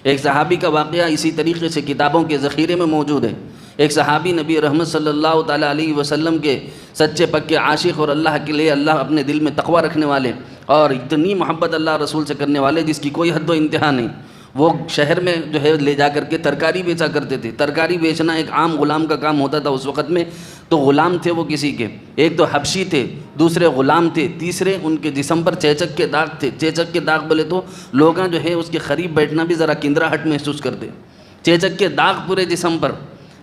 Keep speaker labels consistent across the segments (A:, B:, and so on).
A: ایک صحابی کا واقعہ اسی طریقے سے کتابوں کے ذخیرے میں موجود ہے۔ ایک صحابی نبی رحمت صلی اللہ تعالیٰ علیہ وسلم کے سچے پکے عاشق اور اللہ کے لیے اللہ اپنے دل میں تقوی رکھنے والے اور اتنی محبت اللہ رسول سے کرنے والے جس کی کوئی حد و انتہا نہیں، وہ شہر میں جو ہے لے جا کر کے ترکاری بیچا کرتے تھے۔ ترکاری بیچنا ایک عام غلام کا کام ہوتا تھا اس وقت میں، تو غلام تھے وہ کسی کے، ایک تو حبشی تھے، دوسرے غلام تھے، تیسرے ان کے جسم پر چیچک کے داغ تھے۔ چیچک کے داغ بولے تو لوگاں جو ہے اس کے قریب بیٹھنا بھی ذرا کندراہٹ محسوس کرتے۔ چیچک کے داغ پورے جسم پر،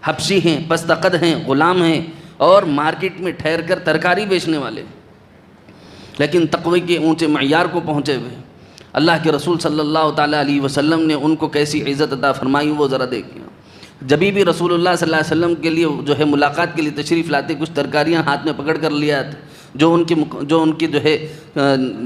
A: حبشی ہیں، پست قد ہیں، غلام ہیں اور مارکیٹ میں ٹھہر کر ترکاری بیچنے والے، لیکن تقوی کے اونچے معیار کو پہنچے ہوئے۔ اللہ کے رسول صلی اللہ تعالیٰ علیہ وسلم نے ان کو کیسی عزت عطا فرمائی وہ ذرا دیکھیں۔ جبھی بھی رسول اللہ صلی اللہ علیہ وسلم کے لیے جو ہے ملاقات کے لیے تشریف لاتے، کچھ ترکاریاں ہاتھ میں پکڑ کر لے آتے، جو ان کی جو ہے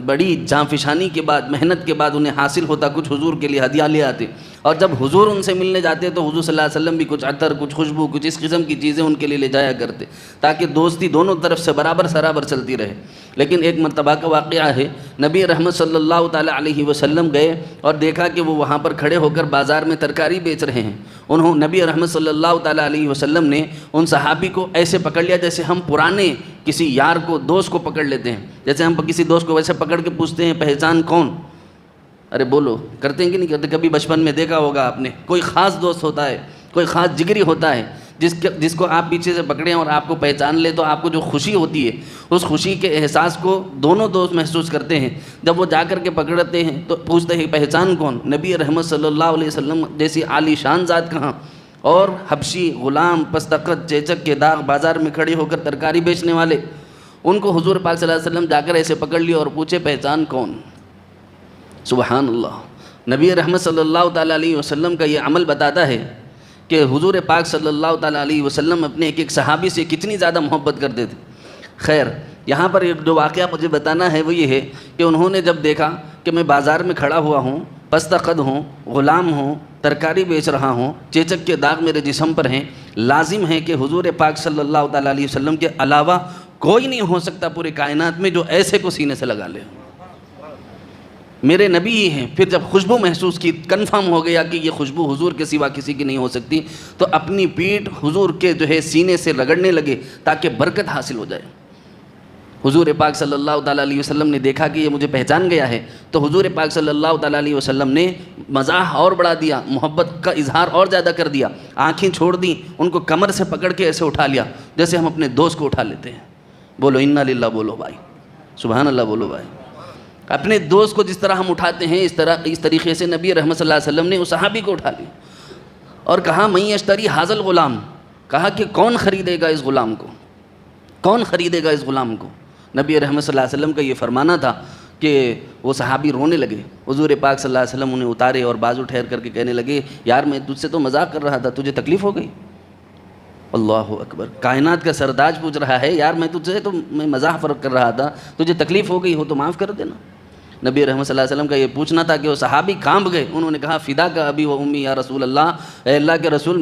A: بڑی جانفشانی کے بعد، محنت کے بعد انہیں حاصل ہوتا، کچھ حضور کے لیے ہدیہ لے آتے۔ اور جب حضور ان سے ملنے جاتے تو حضور صلی اللہ علیہ وسلم بھی کچھ عطر، کچھ خوشبو، کچھ اس قسم کی چیزیں ان کے لیے لے جایا کرتے، تاکہ دوستی دونوں طرف سے برابر چلتی رہے۔ لیکن ایک مرتبہ کا واقعہ ہے، نبی رحمت صلی اللہ تعالیٰ علیہ وسلم گئے اور دیکھا کہ وہ وہاں پر کھڑے ہو کر بازار میں ترکاری بیچ رہے ہیں۔ نبی رحمت صلی اللہ تعالیٰ علیہ وسلم نے ان صحابی کو ایسے پکڑ لیا جیسے ہم پرانے کسی یار کو، دوست کو پکڑ لیتے ہیں، جیسے ہم کسی دوست کو ویسے پکڑ کے پوچھتے ہیں پہچان کون؟ ارے بولو، کرتے ہیں کہ نہیں کرتے؟ کبھی بچپن میں دیکھا ہوگا آپ نے، کوئی خاص دوست ہوتا ہے، کوئی خاص جگری ہوتا ہے جس کو آپ پیچھے سے پکڑیں اور آپ کو پہچان لے تو آپ کو جو خوشی ہوتی ہے، اس خوشی کے احساس کو دونوں دوست محسوس کرتے ہیں۔ جب وہ جا کر کے پکڑتے ہیں تو پوچھتے ہیں پہچان کون؟ نبی رحمت صلی اللہ علیہ وسلم جیسی عالی شان ذات کہاں، اور حبشی غلام، پستقد، چیچک کے داغ، بازار میں کھڑے ہو کر ترکاری بیچنے والے، ان کو حضور پاک صلی اللہ علیہ وسلم جا کر ایسے پکڑ لیے اور پوچھے پہچان کون؟ سبحان اللہ۔ نبی رحمت صلی اللہ تعالیٰ علیہ وسلم کا یہ عمل بتاتا ہے کہ حضور پاک صلی اللہ تعالیٰ علیہ وسلم اپنے ایک صحابی سے کتنی زیادہ محبت کرتے تھے۔ خیر، یہاں پر ایک جو واقعہ مجھے بتانا ہے وہ یہ ہے کہ انہوں نے جب دیکھا کہ میں بازار میں کھڑا ہوا ہوں، پست قد ہوں، غلام ہوں، ترکاری بیچ رہا ہوں، چیچک کے داغ میرے جسم پر ہیں، لازم ہے کہ حضور پاک صلی اللہ تعالیٰ علیہ وسلم کے علاوہ کوئی نہیں ہو سکتا پورے کائنات میں جو ایسے کو سینے سے لگا لے، میرے نبی ہی ہیں۔ پھر جب خوشبو محسوس کی، کنفرم ہو گیا کہ یہ خوشبو حضور کے سوا کسی کی نہیں ہو سکتی، تو اپنی پیٹھ حضور کے جو ہے سینے سے رگڑنے لگے تاکہ برکت حاصل ہو جائے۔ حضور پاک صلی اللہ تعالیٰ علیہ وسلم نے دیکھا کہ یہ مجھے پہچان گیا ہے، تو حضور پاک صلی اللہ تعالیٰ علیہ وسلم نے مزاح اور بڑھا دیا، محبت کا اظہار اور زیادہ کر دیا، آنکھیں چھوڑ دیں، ان کو کمر سے پکڑ کے ایسے اٹھا لیا جیسے ہم اپنے دوست کو اٹھا لیتے ہیں۔ بولو انا للہ، بولو بھائی، سبحان اللہ بولو بھائی۔ اپنے دوست کو جس طرح ہم اٹھاتے ہیں اس طریقے سے نبی رحمت صلی اللہ علیہ وسلم نے اس صحابی کو اٹھا لیا اور کہا من یشتری ھذا الغلام، کہا کہ کون خریدے گا اس غلام کو، کون خریدے گا اس غلام کو؟ نبی رحمت صلی اللہ علیہ وسلم کا یہ فرمانا تھا کہ وہ صحابی رونے لگے۔ حضور پاک صلی اللہ علیہ وسلم انہیں اتارے اور بازو ٹھہر کر کے کہنے لگے یار میں تجھ سے تو مذاق کر رہا تھا، تجھے تکلیف ہو گئی؟ اللہ اکبر، کائنات کا سرداج پوچھ رہا ہے یار میں تجھ سے تو میں مزاح فرق کر رہا تھا، تجھے تکلیف ہو گئی ہو تو معاف کر دینا۔ نبی رحمت صلی اللہ علیہ وسلم کا یہ پوچھنا تھا کہ وہ صحابی کانپ گئے۔ انہوں نے کہا فدا کا ابی و امی یا رسول اللہ، اے اللہ کے رسول،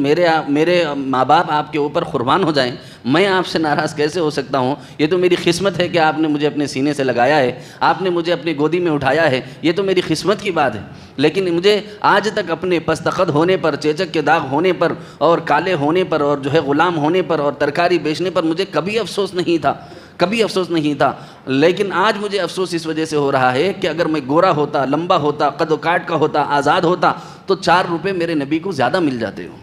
A: میرے ماں باپ آپ کے اوپر قربان ہو جائیں، میں آپ سے ناراض کیسے ہو سکتا ہوں؟ یہ تو میری قسمت ہے کہ آپ نے مجھے اپنے سینے سے لگایا ہے، آپ نے مجھے اپنی گودی میں اٹھایا ہے، یہ تو میری قسمت کی بات ہے، لیکن مجھے آج تک اپنے پستقد ہونے پر، چیچک کے داغ ہونے پر اور کالے ہونے پر اور جو ہے غلام ہونے پر اور ترکاری بیچنے پر مجھے کبھی افسوس نہیں تھا، کبھی افسوس نہیں تھا، لیکن آج مجھے افسوس اس وجہ سے ہو رہا ہے کہ اگر میں گورا ہوتا، لمبا ہوتا، قد و کاٹ کا ہوتا، آزاد ہوتا تو 4 روپے میرے نبی کو زیادہ مل جاتے ہو۔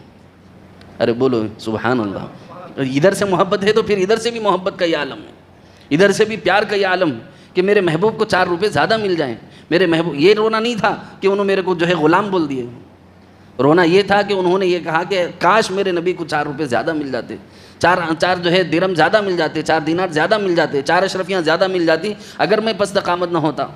A: ارے بولو سبحان اللہ۔ ادھر سے محبت ہے تو پھر ادھر سے بھی محبت کا یہ عالم ہے، ادھر سے بھی پیار کا یہ عالم کہ میرے محبوب کو 4 روپے زیادہ مل جائیں۔ میرے محبوب، یہ رونا نہیں تھا کہ انہوں میرے کو جو ہے غلام بول دیے، رونا یہ تھا کہ انہوں نے یہ کہا کہ کاش میرے نبی کو 4 روپے زیادہ مل جاتے، 4 جو ہے درہم زیادہ مل جاتے، 4 دینار زیادہ مل جاتے، 4 اشرفیاں زیادہ مل جاتی۔ اگر میں پست قامت نہ ہوتا،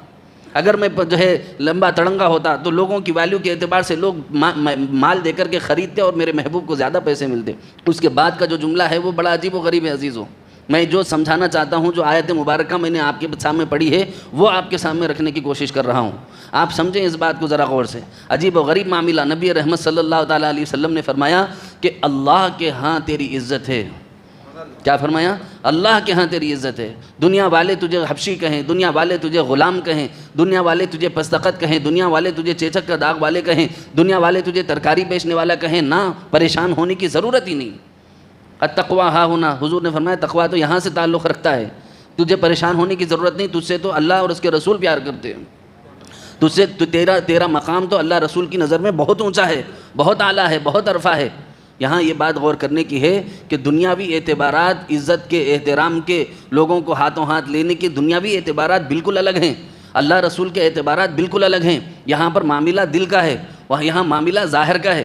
A: اگر میں جو ہے لمبا تڑنگا ہوتا تو لوگوں کی ویلیو کے اعتبار سے لوگ مال دے کر کے خریدتے اور میرے محبوب کو زیادہ پیسے ملتے۔ اس کے بعد کا جو جملہ ہے وہ بڑا عجیب و غریب ہے عزیزوں۔ میں جو سمجھانا چاہتا ہوں، جو آیت مبارکہ میں نے آپ کے سامنے پڑھی ہے وہ آپ کے سامنے رکھنے کی کوشش کر رہا ہوں، آپ سمجھیں اس بات کو ذرا غور سے۔ عجیب و غریب معاملہ، نبی رحمت صلی اللہ تعالیٰ علیہ وسلم نے فرمایا کہ اللہ کے ہاں تیری عزت ہے، کیا فرمایا؟ اللہ کے ہاں تیری عزت ہے. دنیا والے تجھے حبشی کہیں، دنیا والے تجھے غلام کہیں، دنیا والے تجھے پستقت کہیں، دنیا والے تجھے چیچک کا داغ والے کہیں، دنیا والے تجھے ترکاری بیچنے والا کہیں، نہ پریشان ہونے کی ضرورت ہی نہیں. التقویٰ ہاں ہونا، حضور نے فرمایا تقویٰ تو یہاں سے تعلق رکھتا ہے. تجھے پریشان ہونے کی ضرورت نہیں، تجھ سے تو اللہ اور اس کے رسول پیار کرتے ہیں. تجھ سے تیرا مقام تو اللہ رسول کی نظر میں بہت اونچا ہے، بہت اعلیٰ ہے، بہت عرفہ ہے. یہاں یہ بات غور کرنے کی ہے کہ دنیاوی اعتبارات، عزت کے، احترام کے، لوگوں کو ہاتھوں ہاتھ لینے کے دنیاوی اعتبارات بالکل الگ ہیں، اللہ رسول کے اعتبارات بالکل الگ ہیں. یہاں پر معاملہ دل کا ہے، وہاں یہاں معاملہ ظاہر کا ہے.